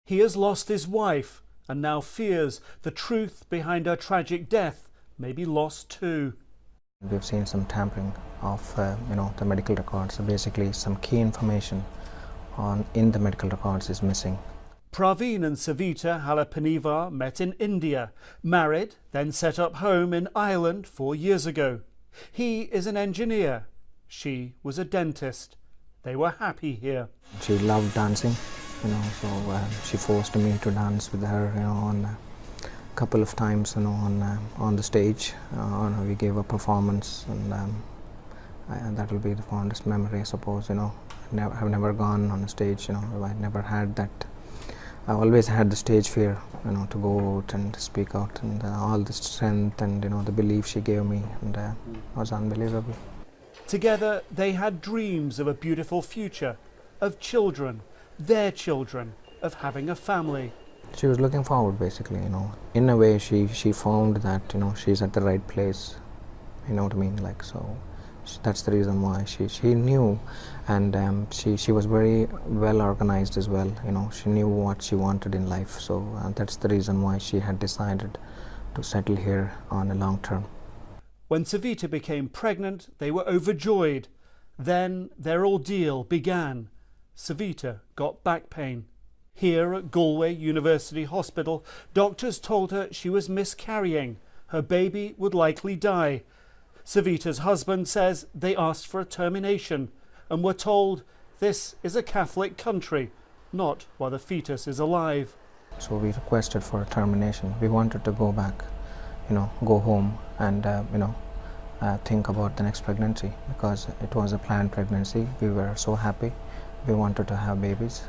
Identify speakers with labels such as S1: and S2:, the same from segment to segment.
S1: He has lost his wife and now fears the truth behind her tragic death may be lost too.
S2: We've seen some tampering of the medical records. So basically some key information in the medical records is missing.
S1: Praveen and Savita Halapanivar met in India, married, then set up home in Ireland 4 years ago. He is an engineer. She was a dentist. They were happy here.
S2: She loved dancing, so she forced me to dance with her, on a couple of times, on the stage. We gave a performance, and that will be the fondest memory, I suppose. I've never gone on a stage. I never had that. I always had the stage fear, to go out and speak out, and all the strength and the belief she gave me, and it was unbelievable.
S1: Together they had dreams of a beautiful future, of children, their children, of having a family.
S2: She was looking forward, basically. In a way, she found that she's at the right place. You know what I mean? That's the reason why she knew, and she was very well organized as well. She knew what she wanted in life, so that's the reason why she had decided to settle here on a long term.
S1: When Savita became pregnant, they were overjoyed. Then their ordeal began. Savita got back pain. Here at Galway University Hospital, doctors told her she was miscarrying. Her baby would likely die. Savita's husband says they asked for a termination and were told this is a Catholic country, not while the fetus is alive.
S2: So we requested for a termination. We wanted to go back, go home and, think about the next pregnancy, because it was a planned pregnancy. We were so happy. We wanted to have babies.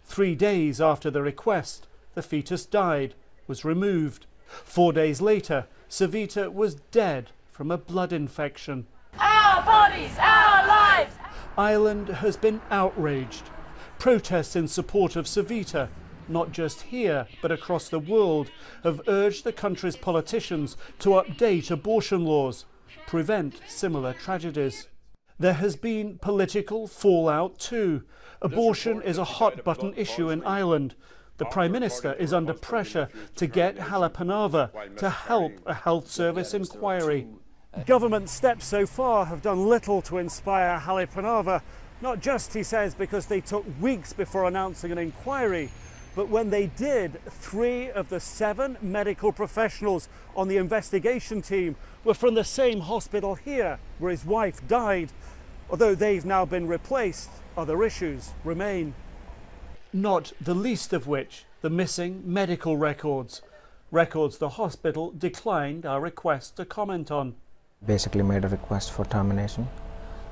S1: 3 days after the request, the fetus died, was removed. 4 days later, Savita was dead from a blood infection.
S3: Our bodies, our lives!
S1: Ireland has been outraged. Protests in support of Savita, not just here but across the world, have urged the country's politicians to update abortion laws, prevent similar tragedies. There has been political fallout too. Abortion is a hot-button issue in Ireland. The Prime Minister is under pressure to get Halapanivar to help a health service inquiry. Government steps so far have done little to inspire Halapanivar, not just, he says, because they took weeks before announcing an inquiry, but when they did, 3 of the 7 medical professionals on the investigation team were from the same hospital here, where his wife died. Although they've now been replaced, other issues remain. Not the least of which the missing medical records. Records the hospital declined our request to comment on.
S2: Basically made a request for termination,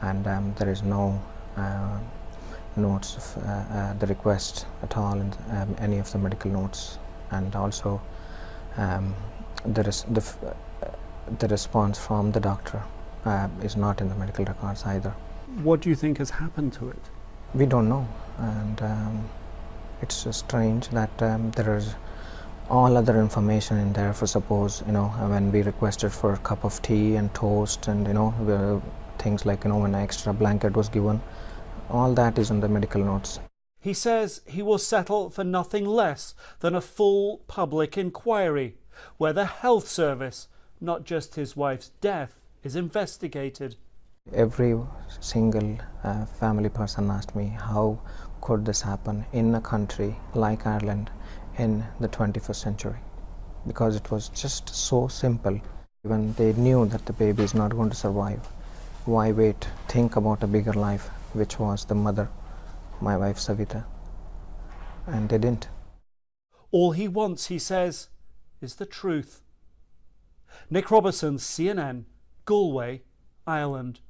S2: and there is no notes of the request at all in any of the medical notes, and also the response from the doctor is not in the medical records either.
S1: What do you think has happened to it?
S2: We don't know, and it's strange that there is all other information in there. For suppose, when we requested for a cup of tea and toast and, things like, when an extra blanket was given, all that is in the medical notes.
S1: He says he will settle for nothing less than a full public inquiry, where the health service, not just his wife's death, is investigated.
S2: Every single family person asked me, how could this happen in a country like Ireland in the 21st century? Because it was just so simple. When they knew that the baby is not going to survive, why wait? Think about a bigger life, which was the mother, my wife Savita, and they didn't.
S1: All he wants, he says, is the truth. Nick Robertson, CNN, Galway, Ireland.